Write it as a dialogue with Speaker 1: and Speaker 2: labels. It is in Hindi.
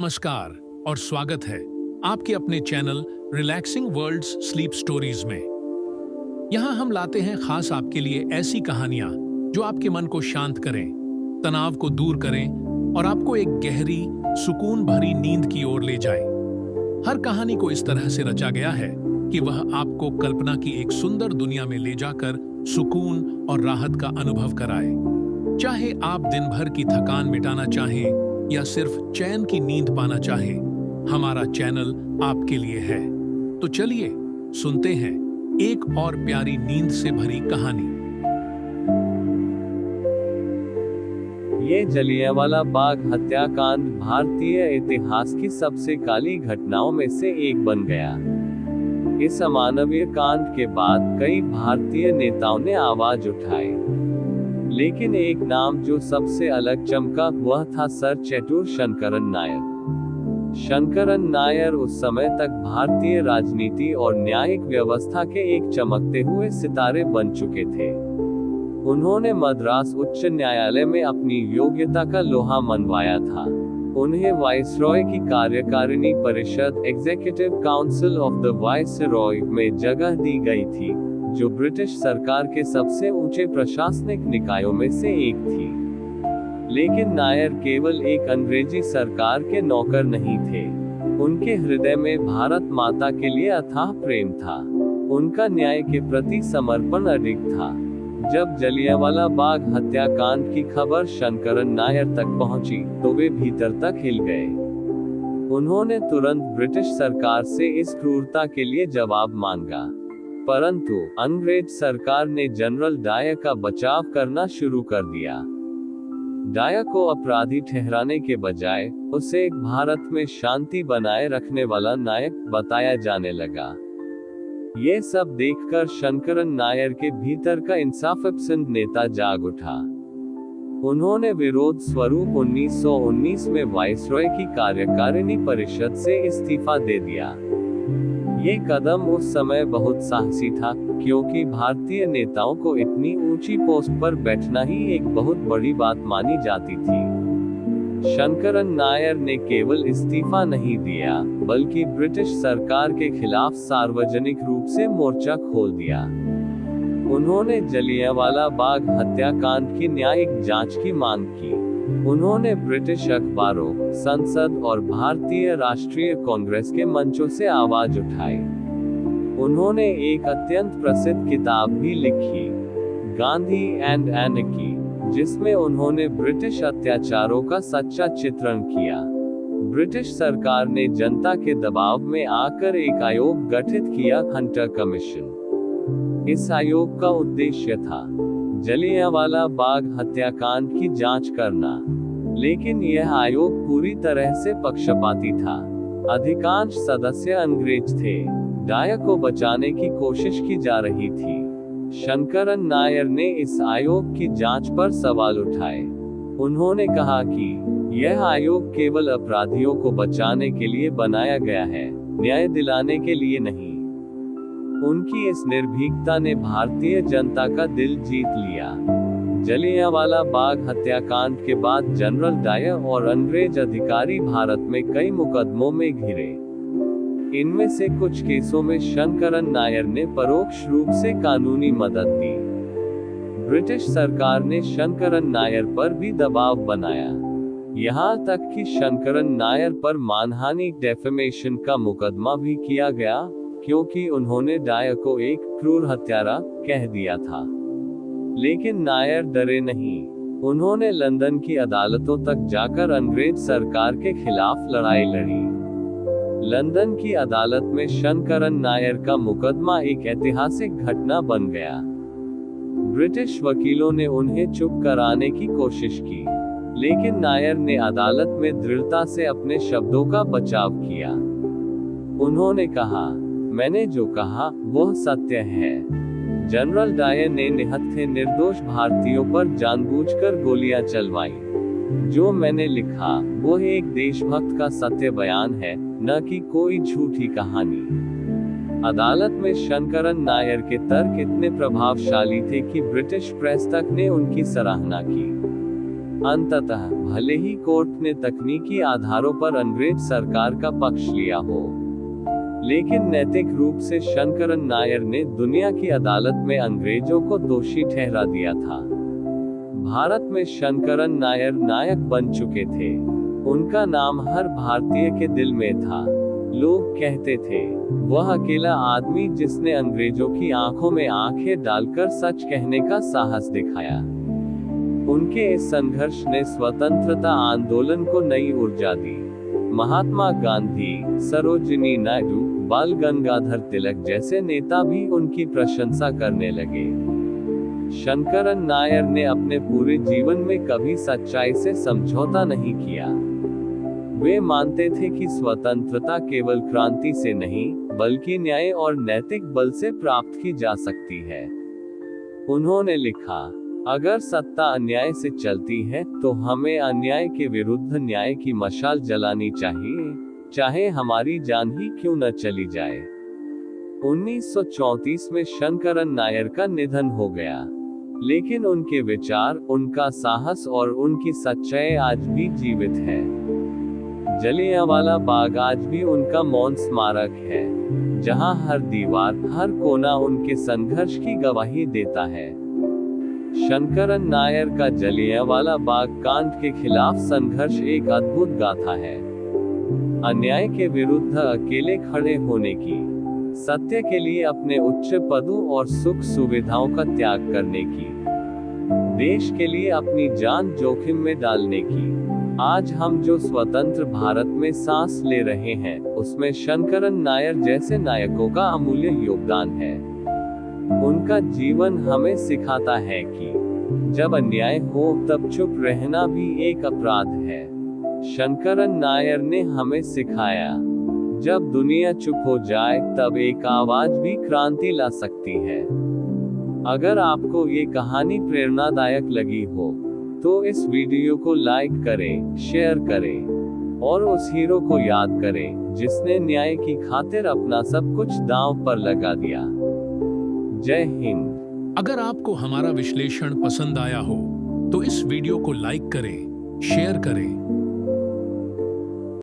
Speaker 1: नमस्कार और स्वागत है आपके अपने channel relaxing worlds sleep stories में। यहाँ हम लाते हैं खास आपके लिए ऐसी कहानियां जो आपके मन को शांत करें, तनाव को दूर करें और आपको एक गहरी, सुकून भरी नींद की ओर ले जाएं। हर कहानी को इस तरह से रचा गया है कि वह आपको कल्पना की एक सुंदर दुनिया में ले जाकर सुकून और राहत का अनुभव कराए। चाहे आप दिन भर की थकान मिटाना चाहें या सिर्फ चैन की नींद पाना चाहें, हमारा चैनल आपके लिए है। तो चलिए सुनते हैं एक और प्यारी नींद से भरी कहानी।
Speaker 2: ये जलियांवाला बाग हत्याकांड भारतीय इतिहास की सबसे काली घटनाओं में से एक बन गया। इस अमानवीय कांड के बाद कई भारतीय नेताओं ने आवाज उठाई, लेकिन एक नाम जो सबसे अलग चमका वह था सर चेट्टूर शंकरन नायर। शंकरन नायर उस समय तक भारतीय राजनीति और न्यायिक व्यवस्था के एक चमकते हुए सितारे बन चुके थे। उन्होंने मद्रास उच्च न्यायालय में अपनी योग्यता का लोहा मनवाया था। उन्हें वाइसरॉय की कार्यकारिणी परिषद executive council of the viceroy में जगह दी गई थी, जो ब्रिटिश सरकार के सबसे ऊंचे प्रशासनिक निकायों में से एक थी। लेकिन नायर केवल एक अंग्रेजी सरकार के नौकर नहीं थे। उनके हृदय में भारत माता के लिए अथाह प्रेम था। उनका न्याय के प्रति समर्पण अडिग था। जब जलियांवाला बाग हत्याकांड की खबर शंकरन नायर तक पहुंची, तो वे भीतर तक हिल गए। उन्होंने तुरंत ब्रिटिश सरकार से इस क्रूरता के लिए जवाब मांगा, परंतु अंग्रेज सरकार ने जनरल डायर का बचाव करना शुरू कर दिया। डायर को अपराधी ठहराने के बजाय उसे एक भारत में शांति बनाए रखने वाला नायक बताया जाने लगा। ये सब देखकर शंकरन नायर के भीतर का इंसाफपसंद नेता जाग उठा। उन्होंने विरोध स्वरूप 1919 में वाइसरॉय की कार्यकारिणी परिषद से इस्तीफा दे दिया। ये कदम उस समय बहुत साहसी था, क्योंकि भारतीय नेताओं को इतनी ऊंची पोस्ट पर बैठना ही एक बहुत बड़ी बात मानी जाती थी। शंकरन नायर ने केवल इस्तीफा नहीं दिया, बल्कि ब्रिटिश सरकार के खिलाफ सार्वजनिक रूप से मोर्चा खोल दिया। उन्होंने जलियांवाला बाग हत्याकांड की न्यायिक जांच की मांग की। उन्होंने ब्रिटिश अखबारों, संसद और भारतीय राष्ट्रीय कांग्रेस के मंचों से आवाज उठाई। उन्होंने एक अत्यंत प्रसिद्ध किताब भी लिखी, गांधी एंड एनार्की, जिसमें उन्होंने ब्रिटिश अत्याचारों का सच्चा चित्रण किया। ब्रिटिश सरकार ने जनता के दबाव में आकर एक आयोग गठित किया, हंटर कमीशन। इस आयोग का उद्देश्य था जलियांवाला बाग हत्याकांड की जांच करना, लेकिन यह आयोग पूरी तरह से पक्षपाती था। अधिकांश सदस्य अंग्रेज थे। डायर को बचाने की कोशिश की जा रही थी। शंकरन नायर ने इस आयोग की जांच पर सवाल उठाए। उन्होंने कहा कि यह आयोग केवल अपराधियों को बचाने के लिए बनाया गया है, न्याय दिलाने के लिए नहीं। उनकी इस निर्भीकता ने भारतीय जनता का दिल जीत लिया। जलियांवाला बाग हत्याकांड के बाद जनरल डायर और अंग्रेज अधिकारी भारत में कई मुकदमों में घिरे। इनमें से कुछ केसों में शंकरन नायर ने परोक्ष रूप से कानूनी मदद दी। ब्रिटिश सरकार ने शंकरन नायर पर भी दबाव बनाया, यहाँ तक कि शंकरन नायर पर मानहानि डेफेमेशन का मुकदमा भी किया गया, क्योंकि उन्होंने डायर को एक क्रूर हत्यारा कह दिया था। लेकिन नायर डरे नहीं। उन्होंने लंदन की अदालतों तक जाकर अंग्रेज सरकार के खिलाफ लड़ाई लड़ी। लंदन की अदालत में शंकरन नायर का मुकदमा एक ऐतिहासिक घटना बन गया। ब्रिटिश वकीलों ने उन्हें चुप कराने की कोशिश की, लेकिन नायर ने अदालत में दृढ़ता से अपने शब्दों का बचाव किया। उन्होंने कहा, मैंने जो कहा वह सत्य है। जनरल डायर ने निहत्थे निर्दोष भारतीयों पर जानबूझकर गोलियां चलवाई। जो मैंने लिखा वो एक देशभक्त का सत्य बयान है, न कि कोई झूठी कहानी। अदालत में शंकरन नायर के तर्क इतने प्रभावशाली थे कि ब्रिटिश प्रेस तक ने उनकी सराहना की। अंततः भले ही कोर्ट ने तकनीकी आधारों पर अंग्रेज सरकार का पक्ष लिया हो, लेकिन नैतिक रूप से शंकरन नायर ने दुनिया की अदालत में अंग्रेजों को दोषी ठहरा दिया था। भारत में शंकरन नायर नायक बन चुके थे। उनका नाम हर भारतीय के दिल में था। लोग कहते थे, वह अकेला आदमी जिसने अंग्रेजों की आंखों में आंखें डालकर सच कहने का साहस दिखाया। उनके इस संघर्ष ने स्वतंत्रता आंदोलन को नई ऊर्जा दी। महात्मा गांधी, सरोजिनी नायडू, बाल गंगाधर तिलक जैसे नेता भी उनकी प्रशंसा करने लगे। शंकरन नायर ने अपने पूरे जीवन में कभी सच्चाई से समझौता नहीं किया। वे मानते थे कि स्वतंत्रता केवल क्रांति से नहीं, बल्कि न्याय और नैतिक बल से प्राप्त की जा सकती है। उन्होंने लिखा, अगर सत्ता अन्याय से चलती है तो हमें अन्याय के विरुद्ध न्याय की मशाल जलानी चाहिए, चाहे हमारी जान ही क्यों न चली जाए। 1934 में शंकरन नायर का निधन हो गया, लेकिन उनके विचार, उनका साहस और उनकी सच्चाई आज भी जीवित है। जलियांवाला बाग आज भी उनका मौन स्मारक है, जहां हर दीवार, हर कोना उनके संघर्ष की गवाही देता है। शंकरन नायर का जलियांवाला बाग कांड के खिलाफ संघर्ष एक अद्भुत गाथा है। अन्याय के विरुद्ध अकेले खड़े होने की, सत्य के लिए अपने उच्च पदों और सुख सुविधाओं का त्याग करने की, देश के लिए अपनी जान जोखिम में डालने की। आज हम जो स्वतंत्र भारत में सांस ले रहे हैं, उसमें शंकरन नायर जैसे नायकों का अमूल्य योगदान है। उनका जीवन हमें सिखाता है कि जब अन्याय हो तब चुप रहना भी एक अपराध है। शंकरन नायर ने हमें सिखाया, जब दुनिया चुप हो जाए तब एक आवाज भी क्रांति ला सकती है। अगर आपको ये कहानी प्रेरणादायक लगी हो तो इस वीडियो को लाइक करें, शेयर करें और उस हीरो को याद करें जिसने न्याय की खातिर अपना सब कुछ दांव पर लगा दिया। जय हिंद।
Speaker 1: अगर आपको हमारा विश्लेषण पसंद आया हो तो इस वीडियो को लाइक करें, शेयर करें